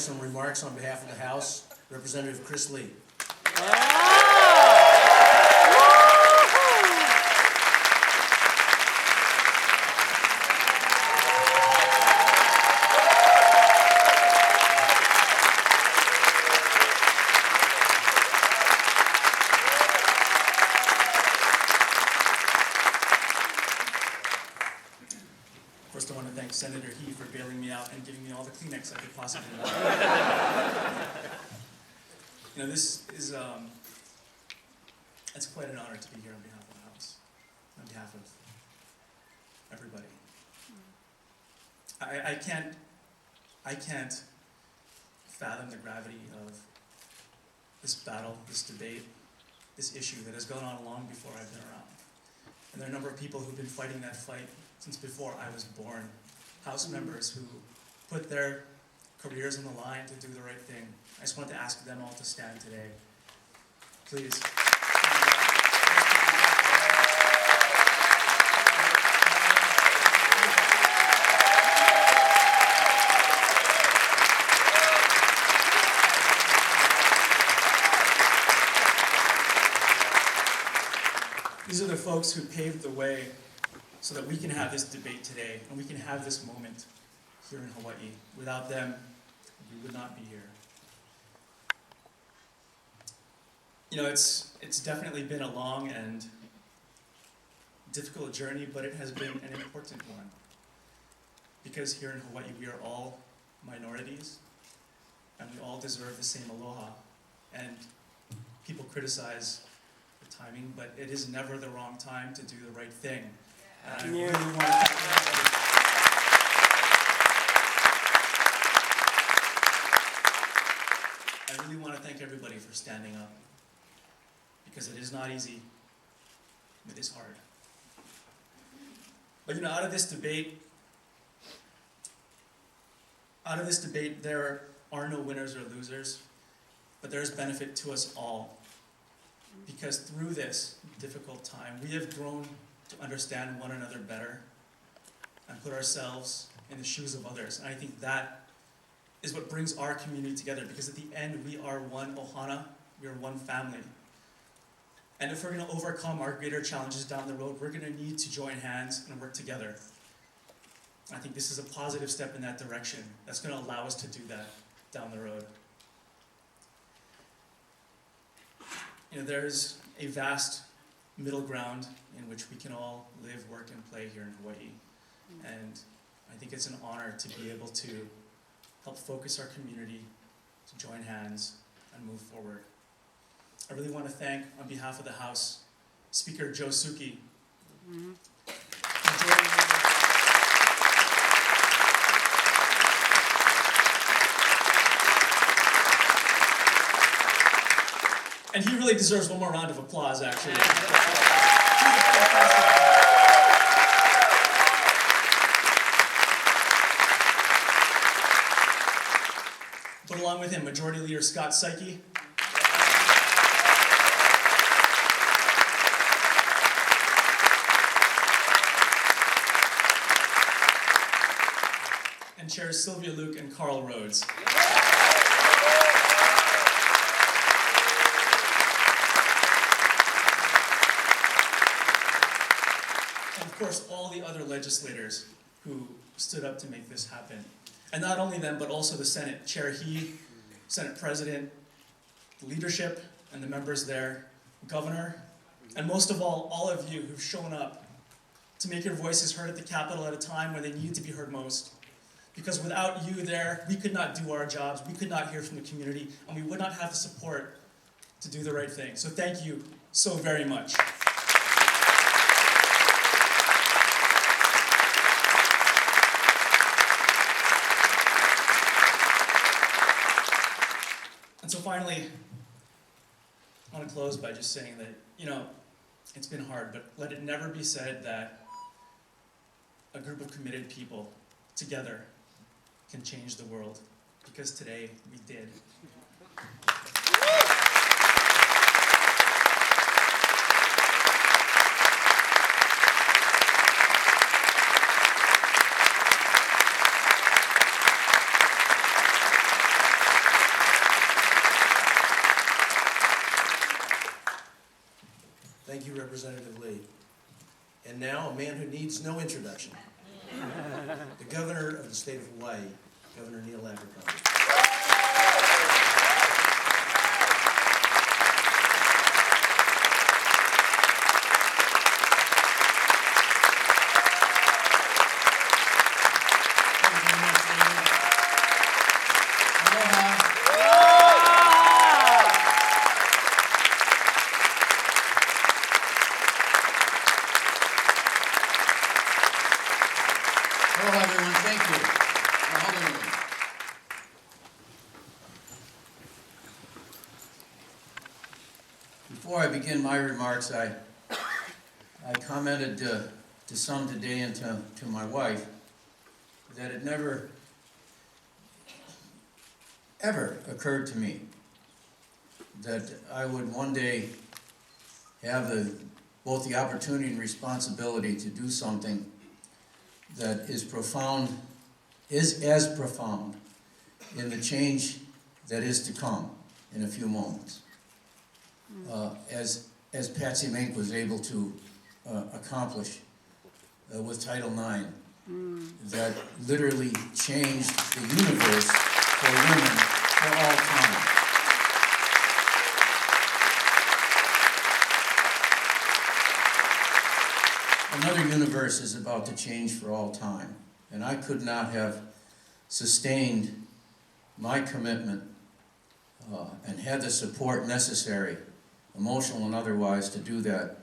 Some remarks on behalf of the House, Representative Chris Lee. First, I want to thank Senator He for bailing me out and giving me all the Kleenex I could possibly want. This is, it's quite an honor to be here on behalf of the House, on behalf of everybody. I can't fathom the gravity of this battle, this debate, this issue that has gone on long before I've been around. And there are a number of people who've been fighting that fight since before I was born. House members who put their careers on the line to do the right thing. I just want to ask them all to stand today. Please. These are the folks who paved the way so that we can have this debate today and we can have this moment here in Hawaii. Without them, we would not be here. It's definitely been a long and difficult journey, but it has been an important one. Because here in Hawaii, we are all minorities, and we all deserve the same aloha. And people criticize the timing, but it is never the wrong time to do the right thing. And I really want to thank everybody. I really want to thank everybody for standing up, because it is not easy, it is hard. But out of this debate, there are no winners or losers, but there is benefit to us all. Because through this difficult time, we have grown to understand one another better and put ourselves in the shoes of others. And I think that is what brings our community together, because at the end, we are one ohana, we are one family. And if we're going to overcome our greater challenges down the road, we're going to need to join hands and work together. I think this is a positive step in that direction that's going to allow us to do that down the road. There's a vast middle ground in which we can all live, work, and play here in Hawaii. And I think it's an honor to be able to help focus our community, to join hands, and move forward. I really want to thank, on behalf of the House, Speaker Joe Suki. And he really deserves one more round of applause, actually. But along with him, Majority Leader Scott Psyche. And Chairs Sylvia Luke and Carl Rhodes. Of course, all the other legislators who stood up to make this happen. And not only them, but also the Senate, Chair He, Senate President, the leadership and the members there, Governor, and most of all of you who've shown up to make your voices heard at the Capitol at a time when they needed to be heard most. Because without you there, we could not do our jobs, we could not hear from the community, and we would not have the support to do the right thing. So thank you so very much. And so finally, I want to close by just saying that, it's been hard, but let it never be said that a group of committed people together can change the world, because today we did. Representative Lee. And now, a man who needs no introduction, the Governor of the state of Hawaii, Governor Neil Abercrombie. Aloha, everyone. Thank you. Mahalo. Before I begin my remarks, I commented to some today and to my wife that it never, ever occurred to me that I would one day have both the opportunity and responsibility to do something that is as profound in the change that is to come in a few moments. As Patsy Mink was able to accomplish with Title IX, that literally changed the universe for women for all time. Another universe is about to change for all time, and I could not have sustained my commitment and had the support necessary, emotional and otherwise, to do that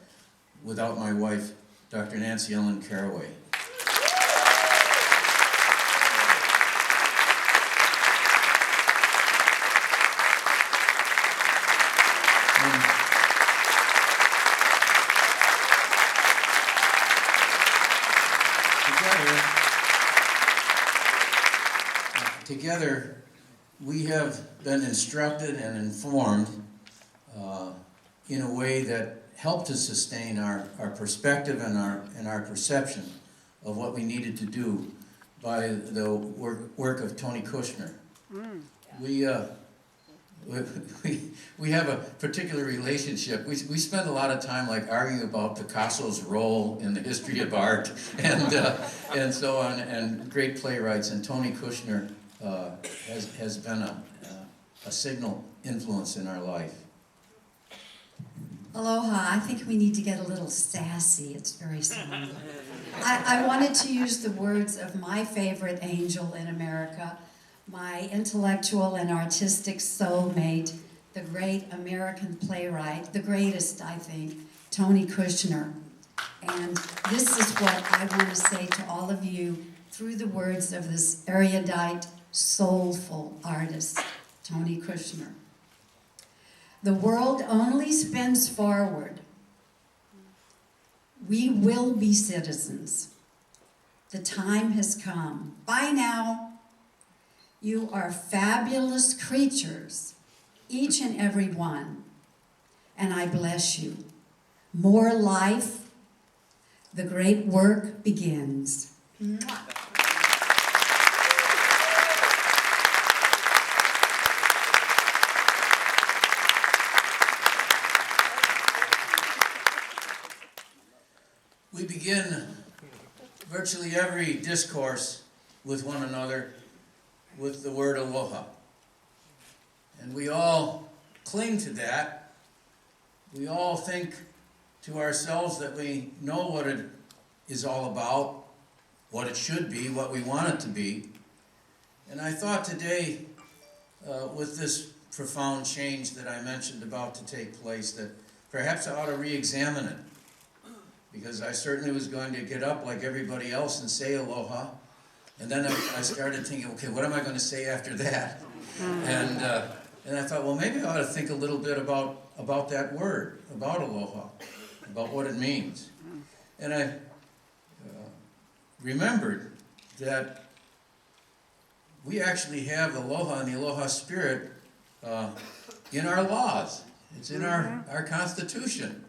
without my wife, Dr. Nancy Ellen Carraway. Together, we have been instructed and informed in a way that helped to sustain our perspective and our perception of what we needed to do by the work of Tony Kushner. We have a particular relationship. We spend a lot of time like arguing about Picasso's role in the history of art and so on, and great playwrights, and Tony Kushner has been a signal influence in our life. Aloha, I think we need to get a little sassy. It's very somber. I wanted to use the words of my favorite angel in America, my intellectual and artistic soulmate, the great American playwright, the greatest, I think, Tony Kushner. And this is what I want to say to all of you through the words of this erudite, soulful artist, Tony Kushner. The world only spins forward. We will be citizens. The time has come. Bye now. You are fabulous creatures, each and every one, and I bless you. More life. The great work begins. Mwah. We begin virtually every discourse with one another with the word aloha. And we all cling to that. We all think to ourselves that we know what it is all about, what it should be, what we want it to be. And I thought today, with this profound change that I mentioned about to take place, that perhaps I ought to re-examine it. Because I certainly was going to get up like everybody else and say aloha. And then I started thinking, okay, what am I going to say after that? And I thought, well, maybe I ought to think a little bit about that word, about aloha, about what it means. And I remembered that we actually have aloha and the aloha spirit in our laws. It's in our Constitution.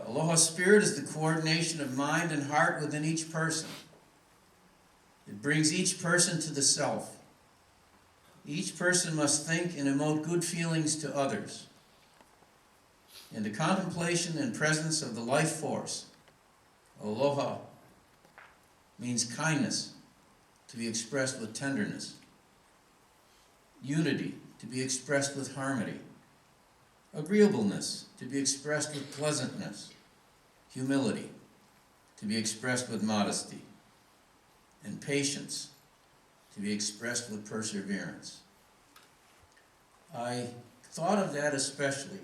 Aloha spirit is the coordination of mind and heart within each person. It brings each person to the self. Each person must think and emote good feelings to others. In the contemplation and presence of the life force, aloha means kindness, to be expressed with tenderness. Unity, to be expressed with harmony. Agreeableness, to be expressed with pleasantness. Humility, to be expressed with modesty. And patience, to be expressed with perseverance. I thought of that especially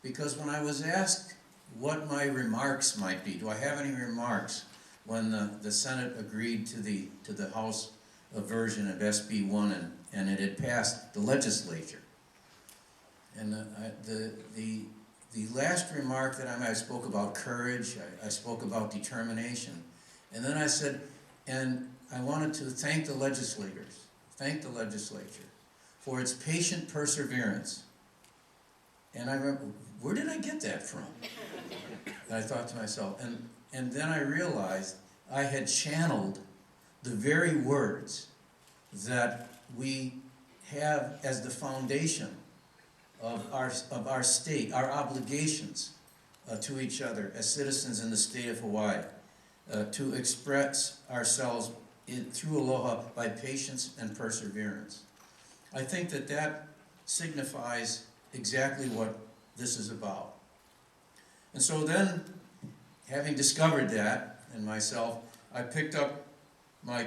because when I was asked what my remarks might be, do I have any remarks, when the Senate agreed to the House version of SB 1 and it had passed the legislature. And the last remark that I spoke about courage, I spoke about determination, and then I said, and I wanted to thank the legislature for its patient perseverance. And I remember, where did I get that from? And I thought to myself, and then I realized I had channeled the very words that we have as the foundation of our state, our obligations to each other as citizens in the state of Hawaii, to express ourselves through aloha by patience and perseverance. I think that signifies exactly what this is about. And so then, having discovered that in myself, I picked up my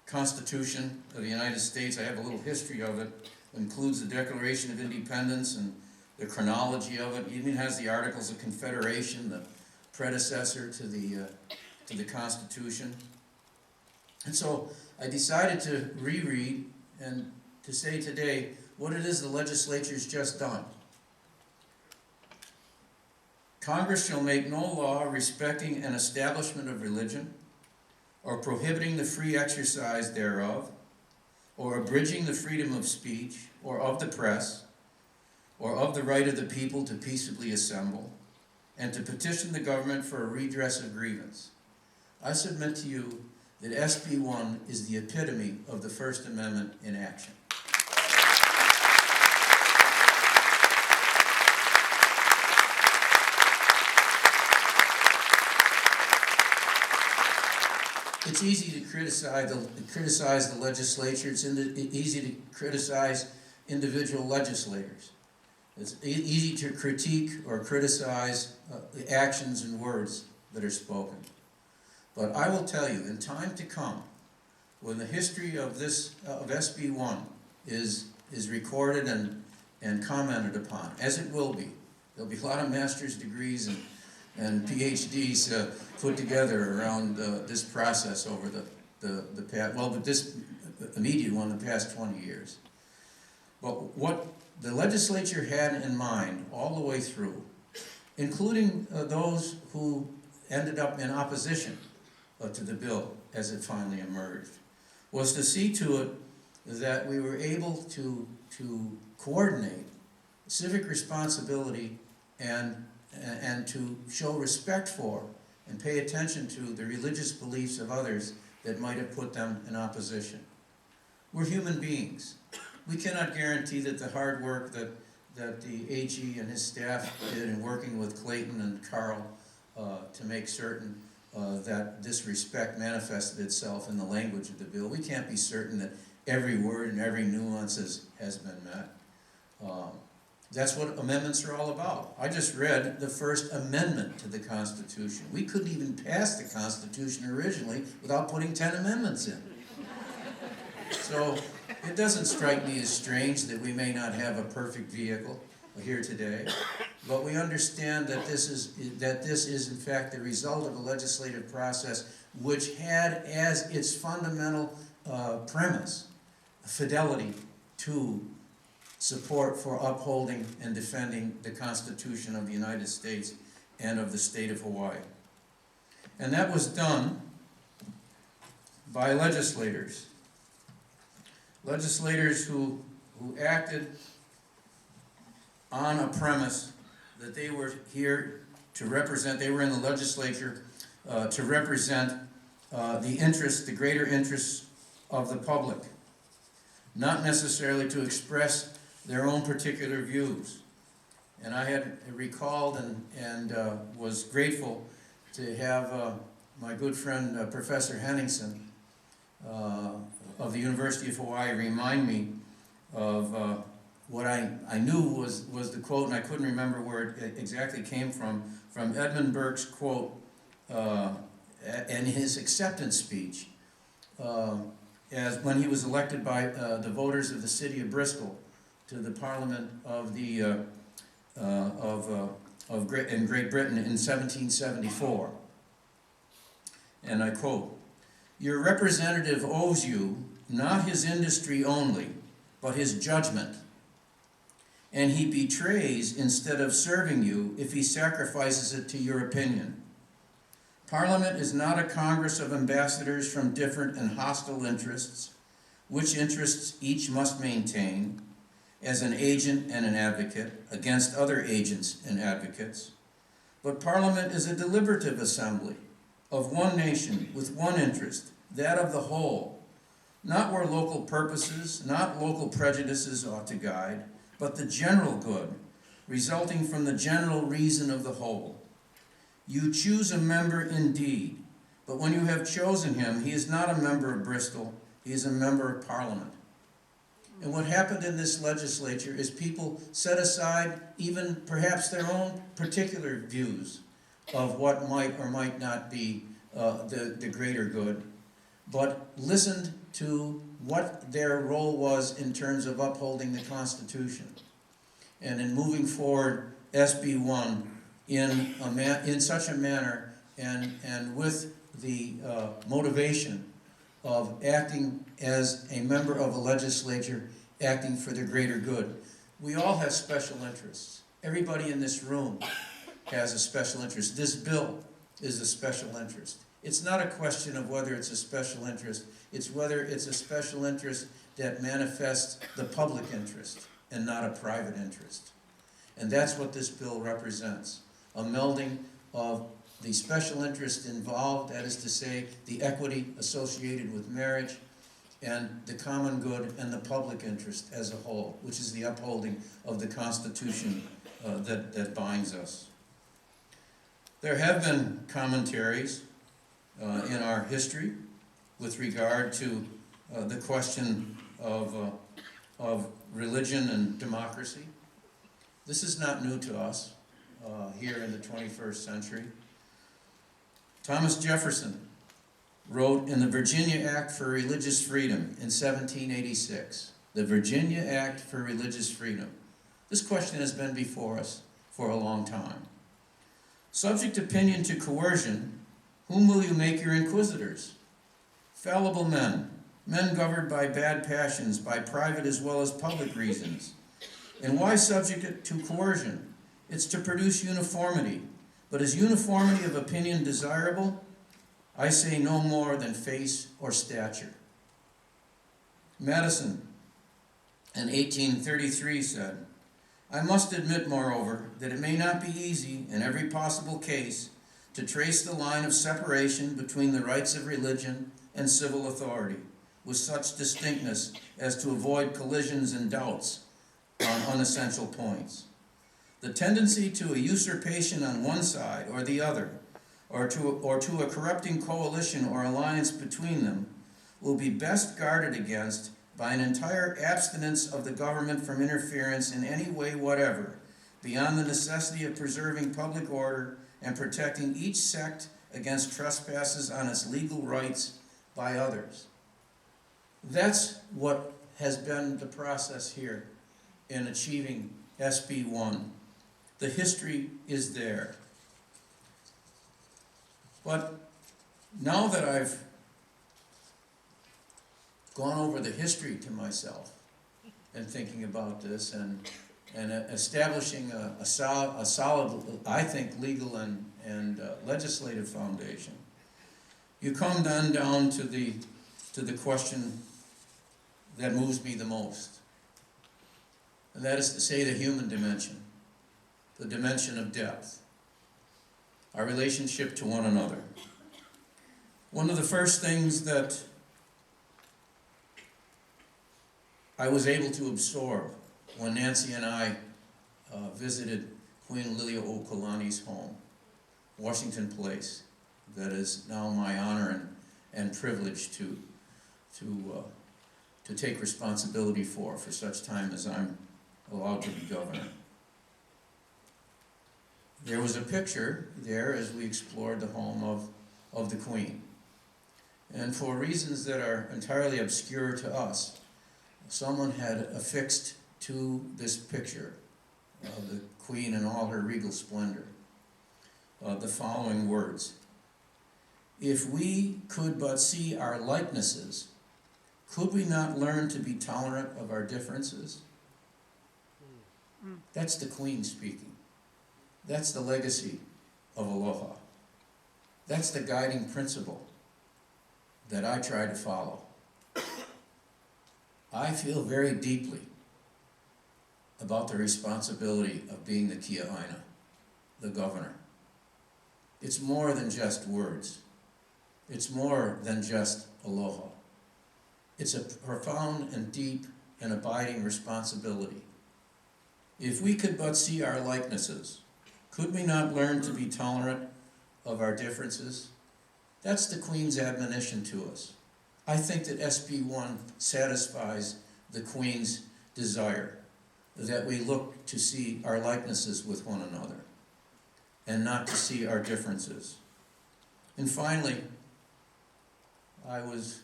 Constitution of the United States. I have a little history of it. It includes the Declaration of Independence and the chronology of it. It even has the Articles of Confederation, the predecessor to the Constitution. And so I decided to reread and to say today what it is the legislature's just done. Congress shall make no law respecting an establishment of religion, or prohibiting the free exercise thereof, or abridging the freedom of speech, or of the press, or of the right of the people to peaceably assemble, and to petition the government for a redress of grievance. I submit to you that SB 1 is the epitome of the First Amendment in action. It's easy to criticize the legislature. It's easy to criticize individual legislators. It's easy to critique or criticize the actions and words that are spoken. But I will tell you, in time to come, when the history of SB 1 is recorded and commented upon, as it will be, there'll be a lot of master's degrees and PhDs put together around this process over the past, but this immediate one, the past 20 years. But what the legislature had in mind all the way through, including those who ended up in opposition to the bill as it finally emerged, was to see to it that we were able to coordinate civic responsibility and to show respect for and pay attention to the religious beliefs of others that might have put them in opposition. We're human beings. We cannot guarantee that the hard work that the AG and his staff did in working with Clayton and Carl to make certain that this respect manifested itself in the language of the bill. We can't be certain that every word and every nuance has been met. That's what amendments are all about. I just read the first amendment to the Constitution. We couldn't even pass the Constitution originally without putting 10 amendments in. So it doesn't strike me as strange that we may not have a perfect vehicle here today, but we understand that this is in fact the result of a legislative process which had as its fundamental premise fidelity to support for upholding and defending the Constitution of the United States and of the state of Hawaii. And that was done by legislators. Legislators who acted on a premise that they were here to represent, they were in the legislature to represent the greater interests of the public, not necessarily to express their own particular views. And I had recalled and was grateful to have my good friend Professor Henningsen of the University of Hawaii remind me of what I knew was the quote, and I couldn't remember where it exactly came from Edmund Burke's quote in his acceptance speech as when he was elected by the voters of the city of Bristol to the Parliament of the in Great Britain in 1774. And I quote, "Your representative owes you not his industry only, but his judgment. And he betrays instead of serving you if he sacrifices it to your opinion. Parliament is not a congress of ambassadors from different and hostile interests, which interests each must maintain as an agent and an advocate against other agents and advocates. But Parliament is a deliberative assembly of one nation with one interest, that of the whole, not where local purposes, not local prejudices ought to guide, but the general good, resulting from the general reason of the whole. You choose a member indeed, but when you have chosen him, he is not a member of Bristol, he is a member of Parliament." And what happened in this legislature is people set aside even perhaps their own particular views of what might or might not be the greater good, but listened to what their role was in terms of upholding the Constitution. And in moving forward SB 1 in such a manner and with the motivation of acting as a member of a legislature, acting for the greater good. We all have special interests. Everybody in this room has a special interest. This bill is a special interest. It's not a question of whether it's a special interest, it's whether it's a special interest that manifests the public interest and not a private interest. And that's what this bill represents, a melding of the special interest involved, that is to say, the equity associated with marriage, and the common good and the public interest as a whole, which is the upholding of the Constitution that binds us. There have been commentaries in our history with regard to the question of religion and democracy. This is not new to us here in the 21st century. Thomas Jefferson wrote in the Virginia Act for Religious Freedom in 1786, the Virginia Act for Religious Freedom. This question has been before us for a long time. Subject opinion to coercion, whom will you make your inquisitors? Fallible men, men governed by bad passions, by private as well as public reasons. And why subject it to coercion? It's to produce uniformity. But is uniformity of opinion desirable? I say no more than face or stature. Madison in 1833 said, "I must admit, moreover, that it may not be easy in every possible case to trace the line of separation between the rights of religion and civil authority with such distinctness as to avoid collisions and doubts on unessential points. The tendency to a usurpation on one side or the other, or to a corrupting coalition or alliance between them, will be best guarded against by an entire abstinence of the government from interference in any way whatever, beyond the necessity of preserving public order and protecting each sect against trespasses on its legal rights by others." That's what has been the process here in achieving SB 1. The history is there. But now that I've gone over the history to myself and thinking about this and establishing a solid, I think, legal and legislative foundation, you come then down to the question that moves me the most. And that is to say the human dimension, the dimension of depth, our relationship to one another. One of the first things that I was able to absorb when Nancy and I visited Queen Liliuokalani's home, Washington Place, that is now my honor and privilege to take responsibility for such time as I'm allowed to be governor. There was a picture there as we explored the home of the Queen. And for reasons that are entirely obscure to us, someone had affixed to this picture of the Queen in all her regal splendor the following words: "If we could but see our likenesses, could we not learn to be tolerant of our differences?" That's the Queen speaking. That's the legacy of Aloha. That's the guiding principle that I try to follow. I feel very deeply about the responsibility of being the Kia'aina, the governor. It's more than just words. It's more than just aloha. It's a profound and deep and abiding responsibility. If we could but see our likenesses, could we not learn to be tolerant of our differences? That's the Queen's admonition to us. I think that SB 1 satisfies the Queen's desire that we look to see our likenesses with one another and not to see our differences. And finally, I was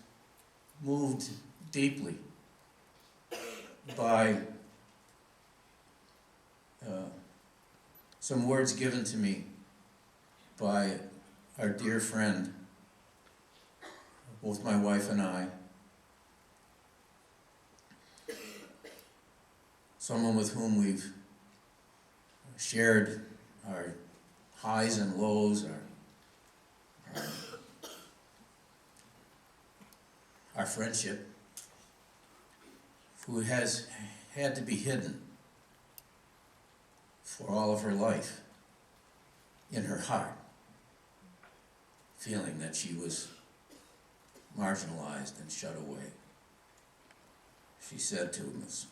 moved deeply by some words given to me by our dear friend, both my wife and I, someone with whom we've shared our highs and lows, our friendship, who has had to be hidden for all of her life in her heart, feeling that she was marginalized and shut away. She said to us,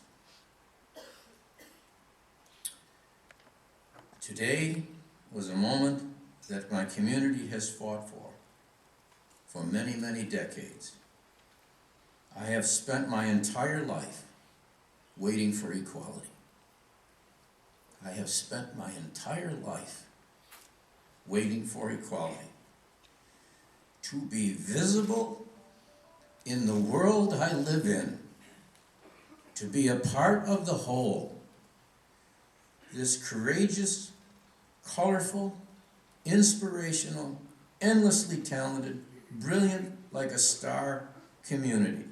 "Today was a moment that my community has fought for many, many decades. I have spent my entire life waiting for equality. I have spent my entire life waiting for equality. To be visible in the world I live in, to be a part of the whole. This courageous, colorful, inspirational, endlessly talented, brilliant like a star community.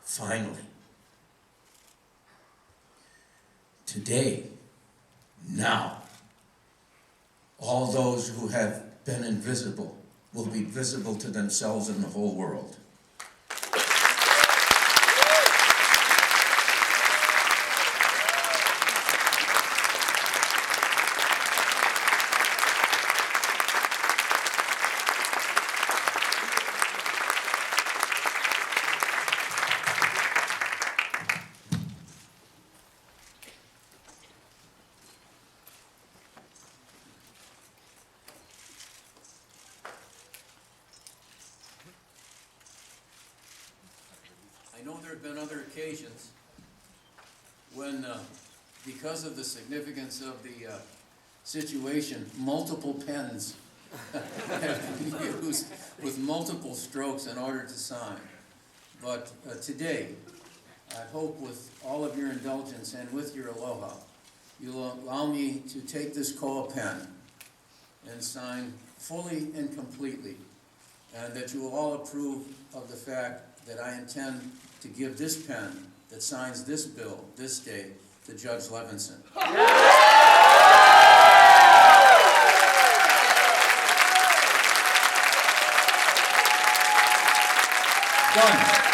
Finally, today, now, all those who have been invisible will be visible to themselves and the whole world." I know there have been other occasions when, because of the significance of the situation, multiple pens have been used with multiple strokes in order to sign. But today, I hope with all of your indulgence and with your aloha, you'll allow me to take this koa pen and sign fully and completely, and that you will all approve of the fact that I intend to give this pen that signs this bill this day to Judge Levinson. Done.